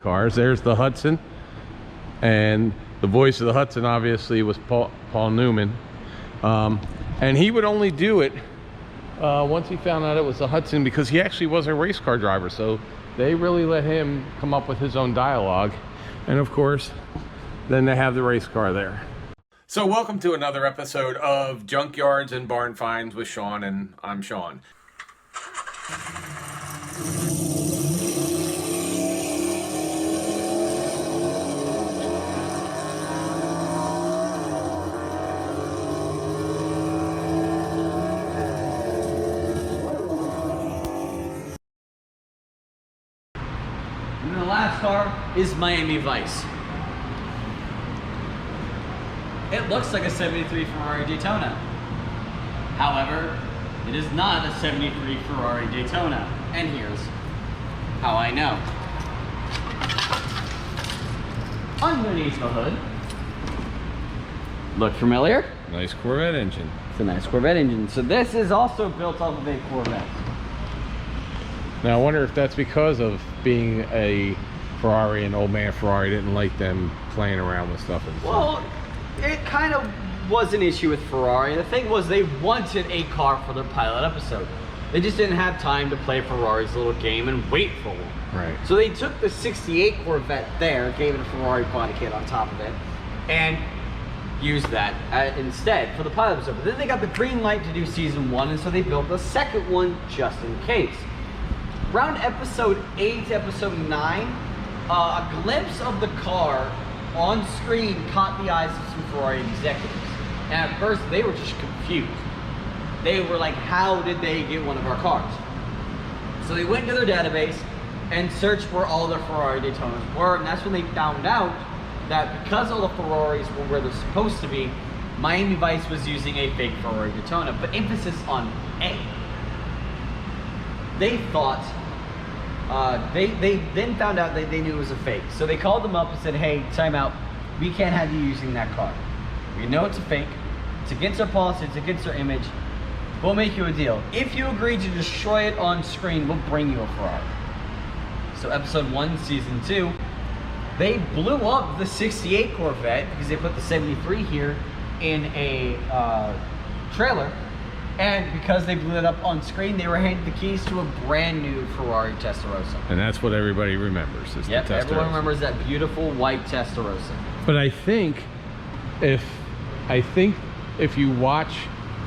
cars. There's the Hudson, and the voice of the Hudson obviously was Paul Newman, and he would only do it once he found out it was the Hudson, because he actually was a race car driver, so they really let him come up with his own dialogue. And of course, then they have the race car there. So welcome to another episode of Junkyards and Barn Finds with Sean, and I'm Sean. And the last car is Miami Vice. It looks like a 73 Ferrari Daytona. However, it is not a 73 Ferrari Daytona. And here's how I know. Underneath the hood. Look familiar? Nice Corvette engine. It's a nice Corvette engine. So this is also built off of a Corvette. Now I wonder if that's because of being a Ferrari, and old man Ferrari didn't like them playing around with stuff inside. Well, it kind of was an issue with Ferrari. The thing was, they wanted a car for their pilot episode. They just didn't have time to play Ferrari's little game and wait for one. Right. So they took the 68 Corvette there, gave it a Ferrari body kit on top of it, and used that instead for the pilot episode. But then they got the green light to do season 1, and so they built the second one just in case. Around episode 8, episode 9, a glimpse of the car on screen caught the eyes of some Ferrari executives. And at first, they were just confused. They were like, how did they get one of our cars? So they went to their database and searched where all the Ferrari Daytonas were, and that's when they found out that because all the Ferraris were where they're supposed to be, Miami Vice was using a fake Ferrari Daytona, but emphasis on A. They thought, they then found out that they knew it was a fake. So they called them up and said, hey, time out. We can't have you using that car. We know it's a fake. It's against our policy. It's against our image. We'll make you a deal. If you agree to destroy it on screen, we'll bring you a Ferrari. So episode 1, season 2, they blew up the 68 Corvette because they put the 73 here in a trailer. And because they blew it up on screen, they were handed the keys to a brand new Ferrari Testarossa. And that's what everybody remembers, is the Testarossa. Everyone remembers that beautiful white Testarossa. But I think if you watch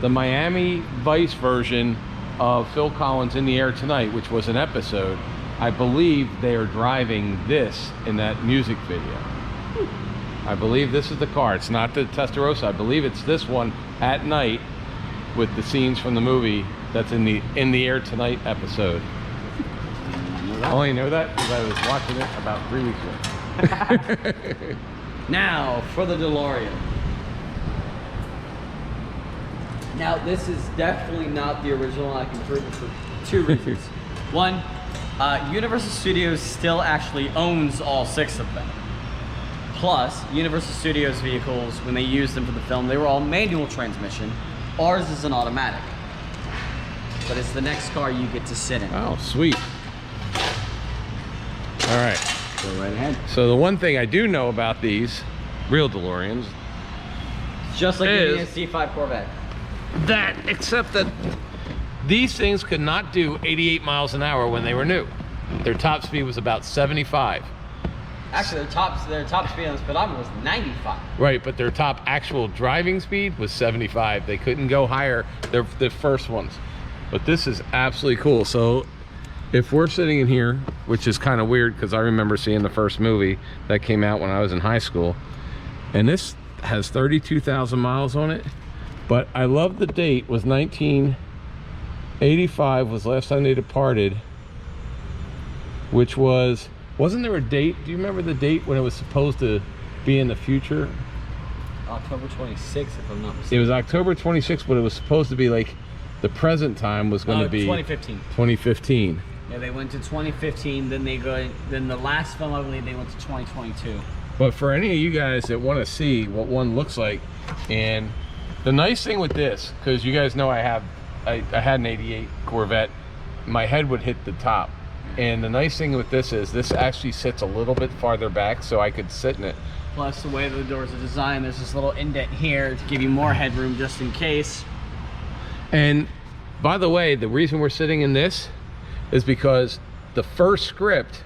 the Miami Vice version of Phil Collins' In the Air Tonight, which was an episode, I believe they are driving this in that music video. I believe this is the car. It's not the Testarossa. I believe it's this one at night, with the scenes from the movie that's in the Air Tonight episode. I only know that because I was watching it about 3 weeks ago. Now for the DeLorean. Now this is definitely not the original. I can prove it for 2 reasons. One, Universal Studios still actually owns all 6 of them. Plus, Universal Studios vehicles, when they used them for the film, they were all manual transmission. Ours is an automatic, but it's the next car you get to sit in. Oh, sweet. All right. Go right ahead. So the one thing I do know about these real DeLoreans, just like the C5 Corvette. That, except that these things could not do 88 miles an hour when they were new. Their top speed was about 75. Actually, their top speed on the speedometer was 95. Right, but their top actual driving speed was 75. They couldn't go higher, the first ones. But this is absolutely cool. So if we're sitting in here, which is kind of weird because I remember seeing the first movie that came out when I was in high school, and this has 32,000 miles on it. But I love the date, was 1985 was the last time they departed, which was, wasn't there a date? Do you remember the date when it was supposed to be in the future? October 26th, if I'm not mistaken. It was October 26th, but it was supposed to be like the present time was going to be 2015. 2015. Yeah, they went to 2015. Then then the last film, I believe, they went to 2022. But for any of you guys that want to see what one looks like, and the nice thing with this, because you guys know I had an '88 Corvette, my head would hit the top And the nice thing with this is this actually sits a little bit farther back, so I could sit in it. Plus, the way the doors are designed, there's this little indent here to give you more headroom just in case. And by the way, the reason we're sitting in this is because the first script,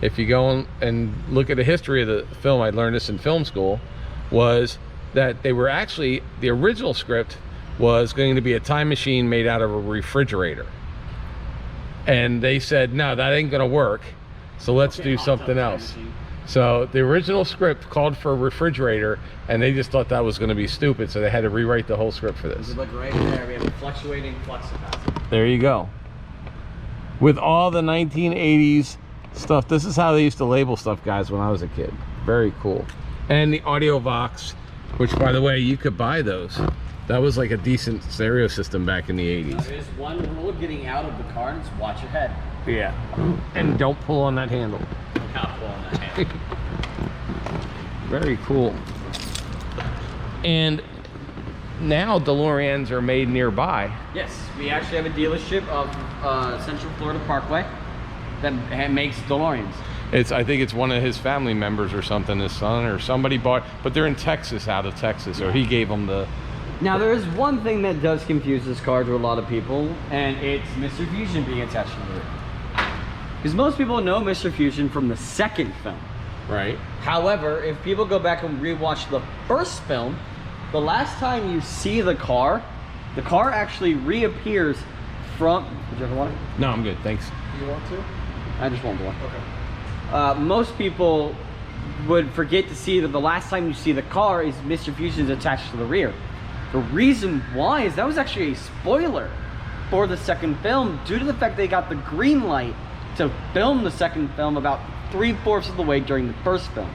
if you go and look at the history of the film, I learned this in film school, was that they were actually, the original script was going to be a time machine made out of a refrigerator. And they said, no, that ain't gonna work, so let's do something else. So the original script called for a refrigerator, and they just thought that was gonna be stupid, so they had to rewrite the whole script for this. Look right there, we have a fluctuating flux capacitor. There you go. With all the 1980s stuff, this is how they used to label stuff, guys, when I was a kid. Very cool. And the audio Vox, which, by the way, you could buy those. That was like a decent stereo system back in the 80s. There's one rule of getting out of the car, and it's watch your head. Yeah. And don't pull on that handle. Look how pull on that handle. Very cool. And now DeLoreans are made nearby. Yes, we actually have a dealership of Central Florida Parkway that makes DeLoreans. I think it's one of his family members or something, his son or somebody bought, but they're in Texas, out of Texas, or he gave them the... Now, there is one thing that does confuse this car to a lot of people, and it's Mr. Fusion being attached to the rear. Because most people know Mr. Fusion from the second film. Right. However, if people go back and rewatch the first film, the last time you see the car actually reappears from... Did you ever want it? No, I'm good, thanks. You want to? I just want one. Okay. Most people would forget to see that the last time you see the car is Mr. Fusion's attached to the rear. The reason why is that was actually a spoiler for the second film due to the fact they got the green light to film the second film about 3/4 of the way during the first film.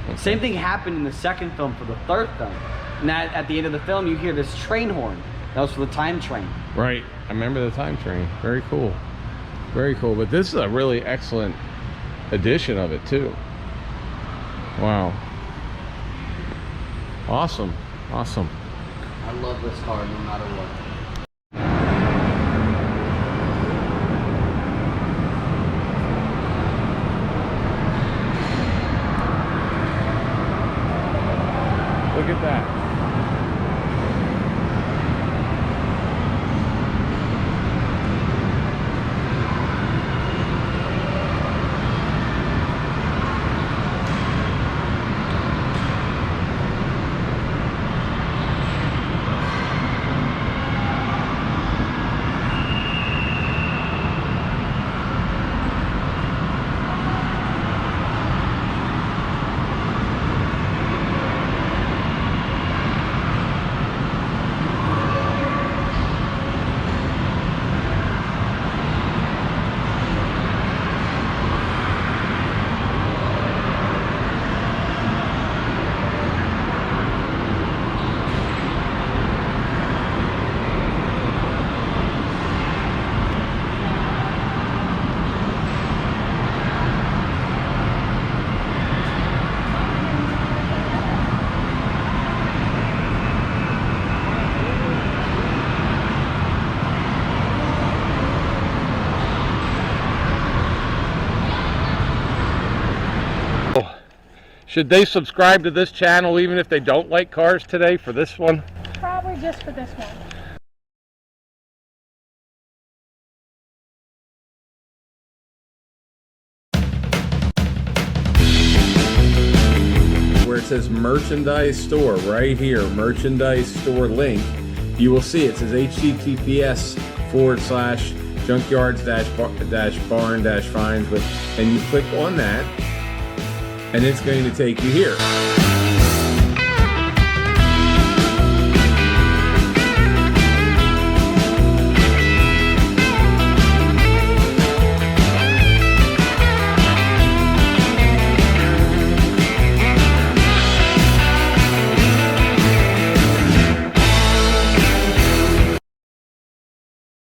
Okay. Same thing happened in the second film for the third film. And that at the end of the film you hear this train horn. That was for the time train. Right, I remember the time train. Very cool. Very cool, but this is a really excellent edition of it too. Wow. Awesome, awesome. I love this car no matter what. Look at that. Should they subscribe to this channel even if they don't like cars today for this one? Probably just for this one. Where it says merchandise store right here, merchandise store link, you will see it says https:/junkyards-barn-finds, and you click on that and it's going to take you here.